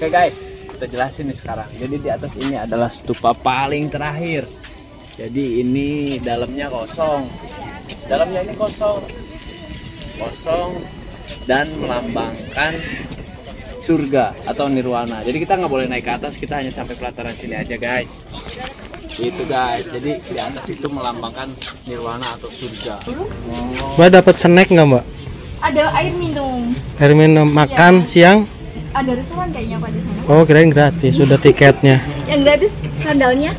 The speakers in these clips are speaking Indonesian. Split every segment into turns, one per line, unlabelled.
Oke guys, kita jelasin nih sekarang. Jadi di atas ini adalah stupa paling terakhir. Jadi ini dalamnya kosong. Dalamnya ini kosong dan melambangkan surga atau nirwana. Jadi kita nggak boleh naik ke atas, kita hanya sampai pelataran sini aja guys. Itu guys. Jadi di atas itu melambangkan nirwana atau surga.
Mbak dapat snack nggak Mbak?
Ada air minum.
Air minum, makan siang?
Ada restoran kayaknya Pak di sana.
Oh, kirain gratis, sudah tiketnya.
Yang gratis sandalnya.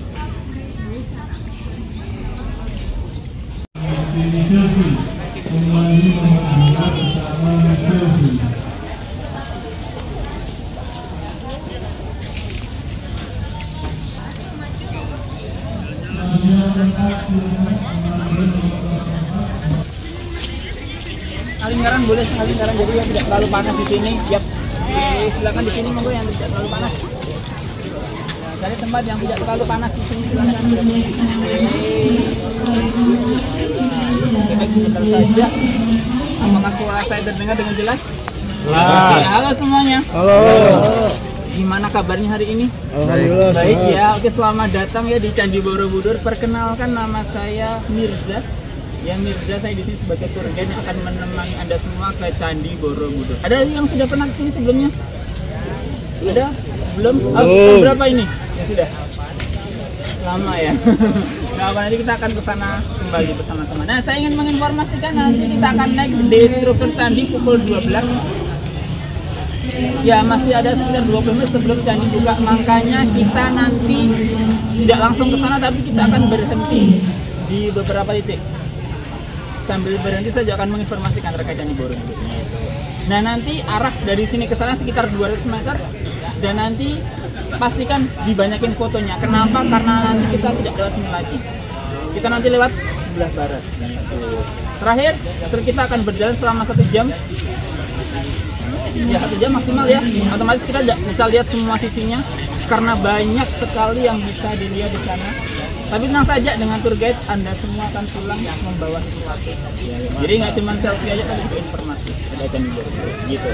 Lingkaran boleh, lingkaran jadi yang tidak terlalu panas di sini. Yap. Silakan di sini monggo yang tidak terlalu panas. Cari tempat yang tidak terlalu panas di sini silakan. Oke, sebentar saja. Apakah suara saya terdengar dengan jelas? Halo semuanya.
Halo.
Gimana kabarnya hari ini?
Alhamdulillah.
Baik ya. Oke, selamat datang ya di Candi Borobudur. Perkenalkan nama saya Mirza. Ya Mirza, saya di sini sebagai tour guide yang akan menemani Anda semua ke Candi Borobudur. Ada yang sudah pernah ke sini sebelumnya? Ada? Belum? Oh, berapa ini? Ya sudah. Lama ya. Nah, nanti kita akan ke sana kembali bersama-sama. Nah, saya ingin menginformasikan nanti kita akan naik di struktur candi pukul 12. Ya, masih ada sekitar 20 menit sebelum candi buka. Makanya kita nanti tidak langsung ke sana, tapi kita akan berhenti di beberapa titik. Sambil berhenti saja akan menginformasikan terkait Candi Borobudur. Nah, nanti arah dari sini ke sana sekitar 200 meter dan nanti pastikan dibanyakin fotonya. Kenapa? Karena nanti kita tidak lewat sini lagi. Kita nanti lewat sebelah barat. Terakhir, kita akan berjalan selama 1 jam. Ya, 1 jam maksimal ya. Otomatis kita bisa lihat semua sisinya karena banyak sekali yang bisa dilihat di sana. Tapi tenang saja, dengan tour guide Anda semua akan pulang membawa sesuatu. Jadi nggak cuma selfie aja, tapi juga informasi. Ada Candi Borobudur, gitu.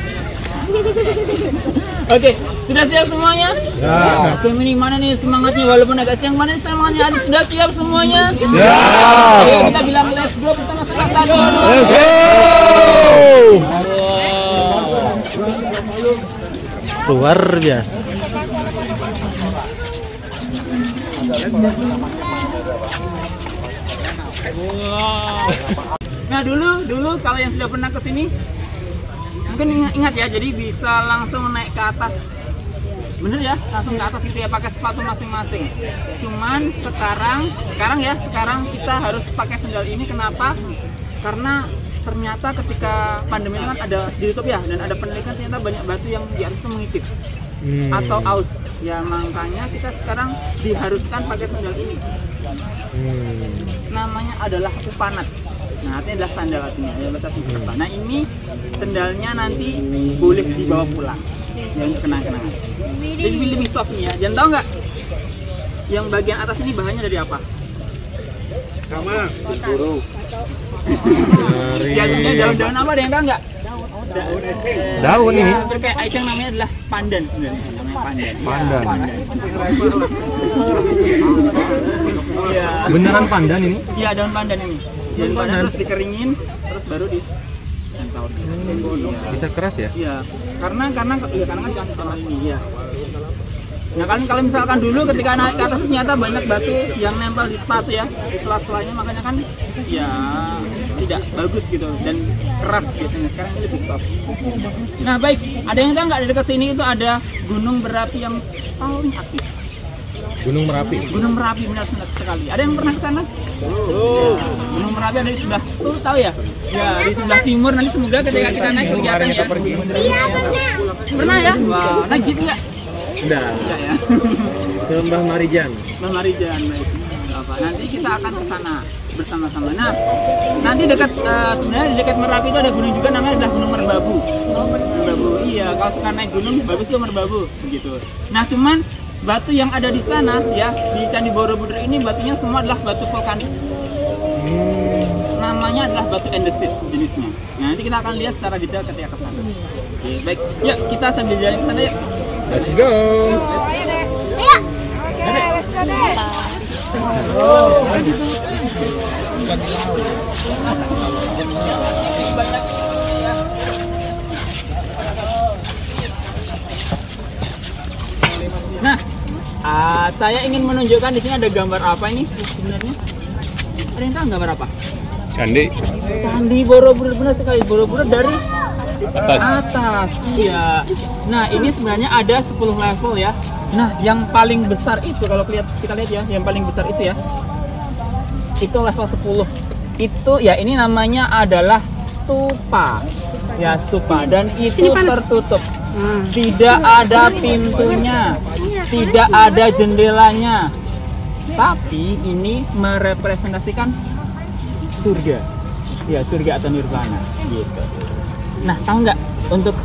Oke, sudah siap semuanya? Ya. Oke, ini mana nih semangatnya? Walaupun agak siang, mana nih semangatnya? Adik sudah siap semuanya? Ya. Oke, kita bilang let's go bersama sama. Let's go!
Luar biasa.
Wow. Nah dulu kalau yang sudah pernah kesini mungkin ingat ya, jadi bisa langsung naik ke atas, bener ya, langsung ke atas gitu ya, pakai sepatu masing-masing. Cuman sekarang kita harus pakai sendal ini. Kenapa? Karena ternyata ketika pandemi kan ada ditutup ya, dan ada penelitian ternyata banyak batu yang di atas itu mengikis atau aus ya, makanya kita sekarang diharuskan pakai sandal ini. Namanya adalah upanat. Nah, artinya adalah sandal, artinya ya, bahasa Sunda. Nah, ini sandalnya nanti boleh dibawa pulang ya, untuk kenang-kenangan. Jadi lebih soft nih ya. Jangan tahu nggak, yang bagian atas ini bahannya dari apa? Sama buru. Biasanya daun-daun apa, ada yang tahu nggak?
Daun ini.
Terkait item namanya adalah pandan sebenarnya. Namanya pandan. Iya.
Beneran pandan ini?
Iya, daun pandan ini. Daun pandan terus dikeringin, terus baru di taruh.
Bisa keras ya?
Iya. Karena kan jangan ini ya. Nah, kalau misalkan dulu ketika naik ke atas ternyata banyak batu yang nempel di sepatu ya, di sela-selanya, makanya kan ya tidak bagus gitu dan keras biasanya. Sekarang ini lebih soft. Nah, baik, ada yang tahu nggak di dekat sini itu ada gunung berapi yang paling aktif?
Gunung Merapi.
Gunung Merapi, benar sekali. Ada yang pernah ke sana? Ya, Gunung Merapi ada di sebelah, tahu ya? Ya, di sebelah timur. Nanti semoga ketika kita naik kelihatan ya. Iya, pernah ya? Wah, naik gitu nggak?
Udah
ya.
Ke Mbah Marijan.
Mbah Marijan, baik. Nanti kita akan ke sana bersama-sama. Nah, nanti dekat sebenarnya di dekat Merapi itu ada gunung juga, namanya adalah Gunung Merbabu. Merbabu. Iya, kalau suka naik gunung bagus tuh Merbabu begitu. Nah, cuman batu yang ada di sana ya, di Candi Borobudur ini batunya semua adalah batu vulkanik. Namanya adalah batu andesit jenisnya. Nah, nanti kita akan lihat secara detail ketika ke sana. Oke, baik. Yuk, kita sambil jalan ke sana yuk.
Let's go.
Nah, saya ingin menunjukkan di sini ada gambar apa ini sebenarnya? Ada yang tahu gambar apa?
Candi.
Candi Borobudur, benar sekali. Borobudur dari
Atas.
atas. Iya. Nah, ini sebenarnya ada 10 level ya. Nah, yang paling besar itu kalau kita lihat ya, yang paling besar itu ya. Itu level 10. Itu ya ini namanya adalah stupa. Ya, stupa dan itu tertutup. Tidak ada pintunya. Tidak ada jendelanya. Tapi ini merepresentasikan surga. Ya, surga atau nirvana gitu. Nah, tahu nggak untuk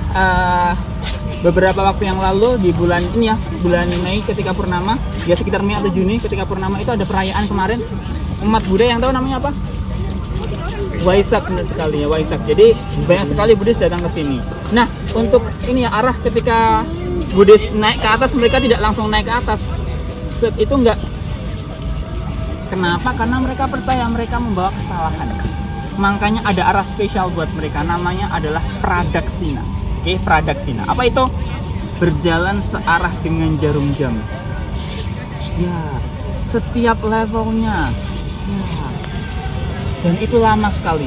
beberapa waktu yang lalu di bulan ini ya, bulan Mei ketika purnama, ya sekitar Mei atau Juni ketika purnama itu ada perayaan kemarin umat Buddha yang tahu namanya apa? Waisak, benar sekali ya, Waisak. Jadi banyak sekali Buddhis datang ke sini. Nah, untuk ini ya arah ketika Buddhis naik ke atas, mereka tidak langsung naik ke atas. Itu enggak. Kenapa? Karena mereka percaya mereka membawa kesalahan. Makanya ada arah spesial buat mereka, namanya adalah Pradaksina. Oke, Pradaksina. Apa itu? Berjalan searah dengan jarum jam. Ya, setiap levelnya. Ya. Dan itu lama sekali.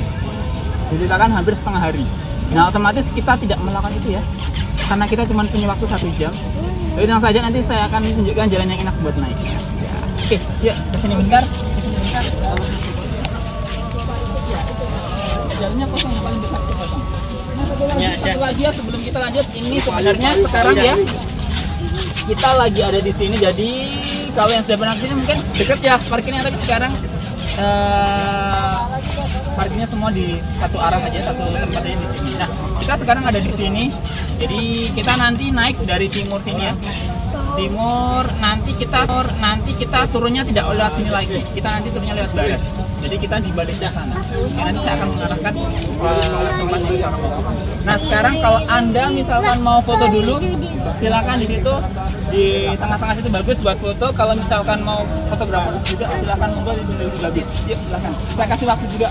Diceritakan hampir setengah hari. Nah, otomatis kita tidak melakukan itu ya. Karena kita cuma punya waktu 1 jam. Jadi tenang saja, nanti saya akan tunjukkan jalan yang enak buat naik. Ya. Oke, yuk kesini bentar. Jalannya kosong, yang paling besar itu kosong. Nah, satu lagi ya sebelum kita lanjut, ini sebenarnya sekarang ya kita lagi ada di sini. Jadi kalau yang sudah pernah kesini mungkin deket ya parkirnya, tapi sekarang parkirnya semua di satu arah aja, satu tempat aja di sini. Nah, kita sekarang ada di sini. Jadi kita nanti naik dari timur sini ya. Timur, nanti kita turunnya tidak lewat sini lagi. Kita nanti turunnya lewat barat. Jadi kita di baliknya sana. Nanti saya akan mengarahkan tempat wisata. Nah, sekarang kalau Anda misalkan mau foto dulu, silakan di situ, di tengah-tengah situ bagus buat foto. Kalau misalkan mau fotografer juga, silakan monggo di sini bagus. Yuk, silakan. Saya kasih waktu juga.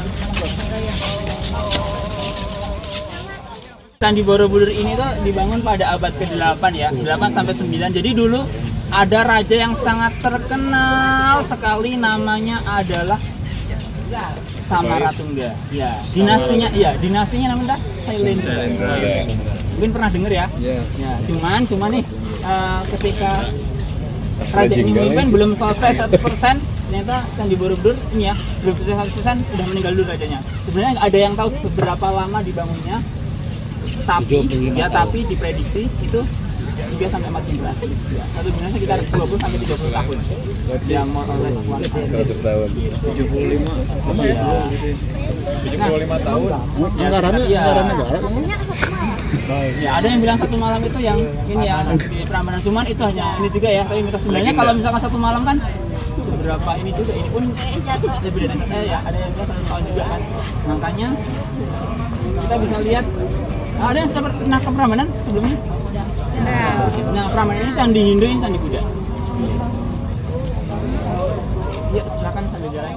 Candi Borobudur ini tuh dibangun pada abad ke-8 ya, 8 sampai 9. Jadi dulu ada raja yang sangat terkenal sekali, namanya adalah Samaratungga. Ya, dinastinya namanya Sailendra. Mungkin pernah dengar ya? Ya, cuman nih ketika raja ini memimpin belum selesai 100%, ternyata Candi Borobudur ini ya belum selesai 100%, sudah meninggal dulu rajanya. Sebenarnya nggak ada yang tahu seberapa lama dibangunnya, tapi diprediksi itu 3 sampai 4 generasi. Ya, satu generasi sekitar 20 sampai 30 tahun. Ya, more or less
100 tahun. 75.
Iya.
75 tahun.
Anggarannya galak.
Ya, ada yang bilang 1 malam itu yang ini ya di Prambanan, cuman itu hanya ini juga ya. Tapi mitos sebenarnya kalau misalkan 1 malam kan seberapa ini juga, ini pun lebih dari ya, ada yang bilang 1 tahun juga kan. Makanya kita bisa lihat ada yang sudah pernah ke Prambanan sebelumnya. Nah, Prambanan ini candi Hindu, ini candi Buddha. Ya, silakan sambil jalan.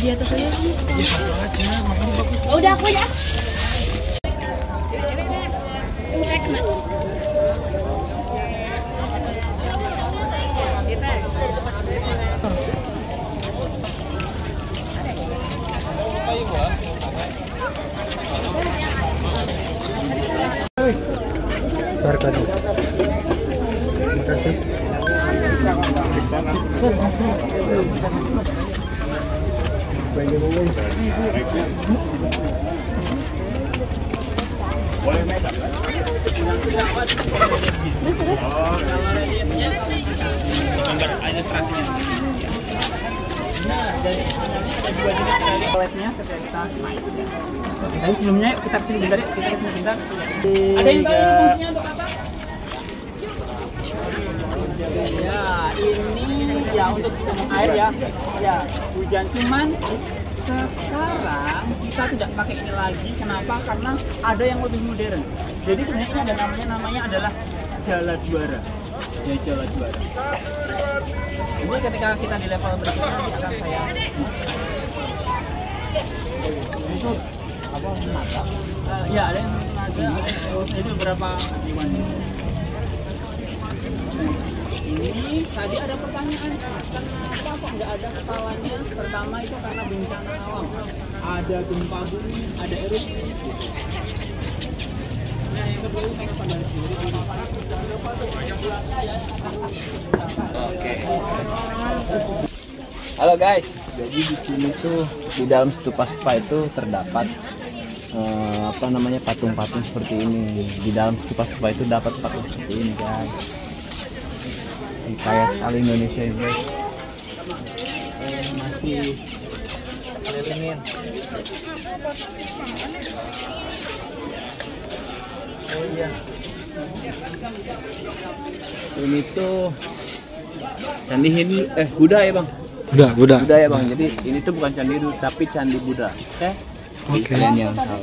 Di atas aja sih. Oh, udah aku ya.
Terima kasih.
Nah, jadi ada 2 jenis dari toiletnya ketika kita naik. Tapi sebelumnya kita kesini bentar ya, kita kesini bentar. Ada yang tahu fungsinya untuk apa? Ya, ini ya untuk air ya. Ya, hujan cuman sekarang kita tidak pakai ini lagi. Kenapa? Karena ada yang lebih modern. Jadi sebenarnya ini ada namanya adalah Jalajuara. Ya, Jalajuara. Ini ketika kita di level berikutnya nanti akan saya ya ada yang ada ini beberapa hewan. Ini tadi ada pertanyaan, kenapa kok nggak ada kepalanya? Pertama itu karena bencana alam, ada gempa bumi, ada erupsi. Nah yang kedua itu karena pada sendiri.
Oke. Halo guys, jadi di sini tuh di dalam stupa-stupa itu terdapat patung-patung seperti ini. Di dalam stupa-stupa itu dapat patung seperti ini guys. Kaya sekali Indonesia ini guys. Masih kelilingin. Oh iya. Ini tuh Candi Hindu, Buddha ya bang?
Buddha.
Buddha ya bang. Jadi ini tuh bukan Candi Hindu tapi Candi Buddha. Oke?
Oke.
Kalian yang tahu.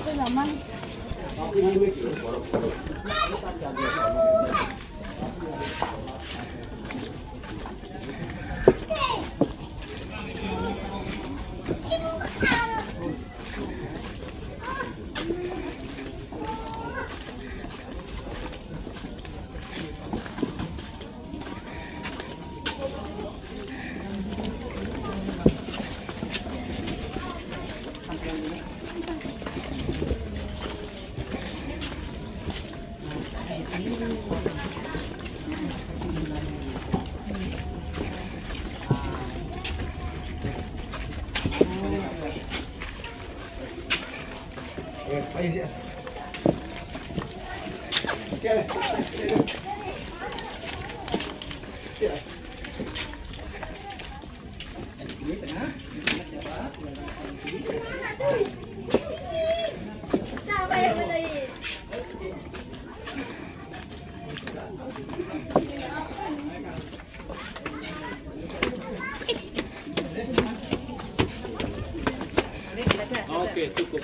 Oke, cukup.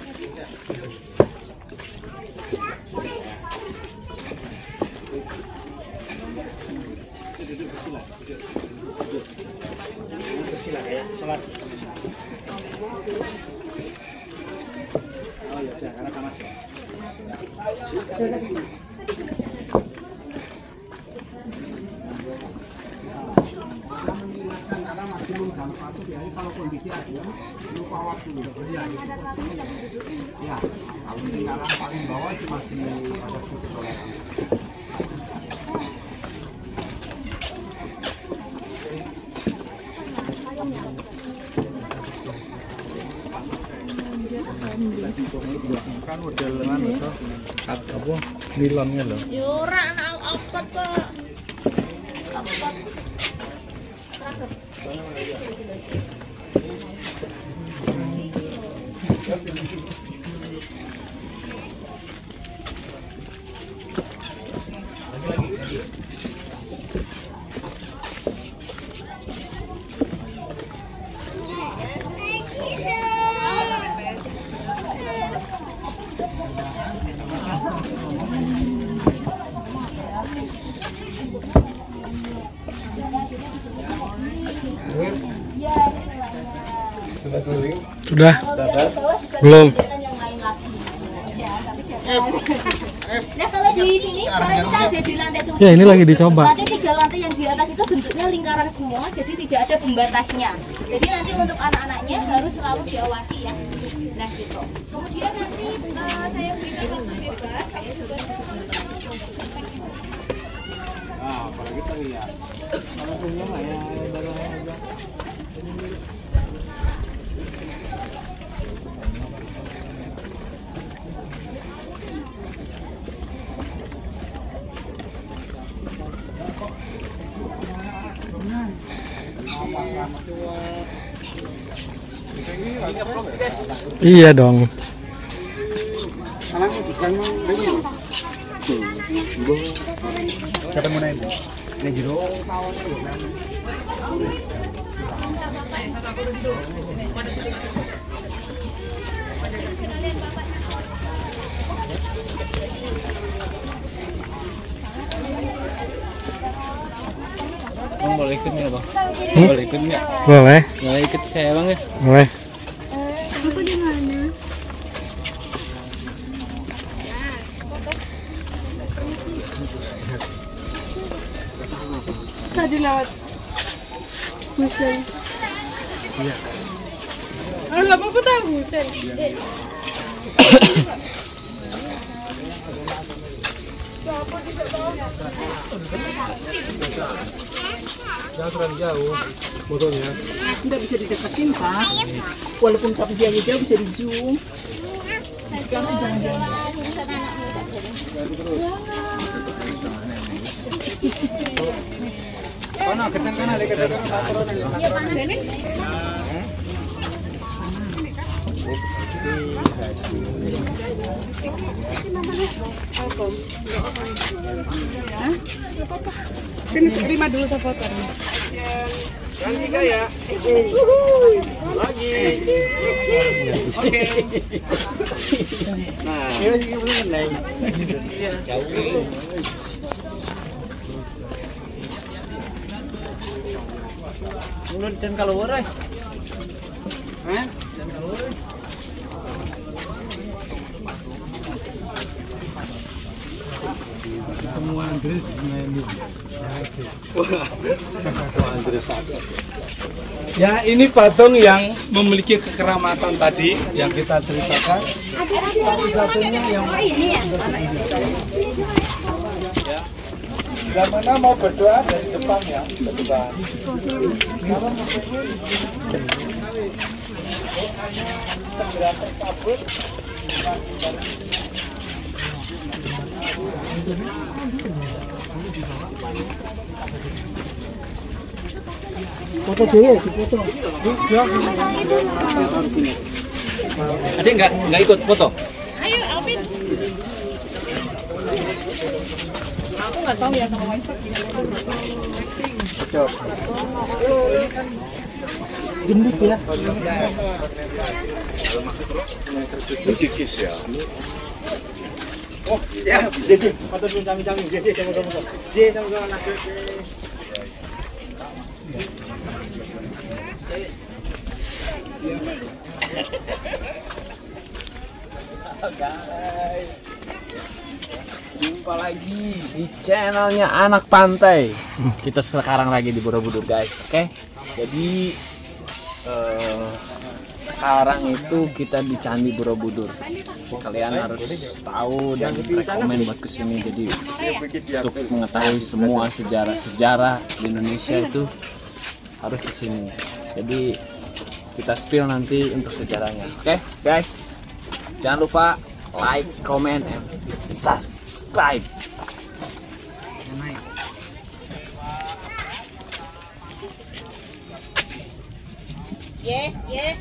Bersila kayak sholat. Oh ya udah, karena panas. Karena masih mengganggu satu ya, kalau kondisi ada lupa waktu ya, ya kalau lingkaran paling bawah sih masih ada sedikit toleransi. Kan model itu apa nilonnya loh.
Yura apa kok?
Sudah? Belum.
Nah kalau di sini sekarang kita ada di lantai 7.
Ya ini lagi dicoba.
Nanti 3 lantai yang di atas itu bentuknya lingkaran semua, jadi tidak ada pembatasnya. Jadi nanti untuk anak-anaknya harus selalu diawasi ya. Nah gitu. Kemudian nanti saya berikan waktu bebas. Saya juga
Kalau kita lihat, kalau semua ya baru aja.
Iya dong.
Ketemu naik.
Ini jero. Bang boleh ikut nggak bang? Boleh ikut nggak?
Boleh,
Boleh ikut saya bang ya?
boleh.
Aku di mana? Tadi lewat Husen. Iya. Oh, nggak apa-apa tahu Husen.
Jangan terlalu jauh motonya.
Nggak bisa dideketin Pak. Walaupun tapi dia jauh bisa di zoom.
Sini terima dulu saya foto.
Ya. Lagi. Oke. Nah, ini belum naik. Iya. Mulai jangan keluar, Hah? Jangan keluar.
Semua Andres main di. Ya, ini patung yang memiliki kekeramatan tadi yang kita ceritakan. Satu-satunya yang yang mana mau berdoa dari depan ya, ke depan. Segera terkabul. Foto dulu, foto.
Ada nggak ikut foto?
Ayo Alvin. Aku nggak tahu ya kalau wifi.
Gendut ya.
Oh, ya, jadi foto dulu kami-kami. Jadi sama-sama. Jadi sama-sama nak.
Guys, jumpa lagi di channelnya Anak Pantai. Kita sekarang lagi di Borobudur guys, oke? Jadi sekarang itu kita di Candi Borobudur. Kalian harus tahu dan rekomen buat kesini. Jadi untuk mengetahui semua sejarah-sejarah di Indonesia itu harus kesini. Jadi kita spill nanti untuk sejarahnya, oke guys? Jangan lupa like, comment, and subscribe.
Yeah.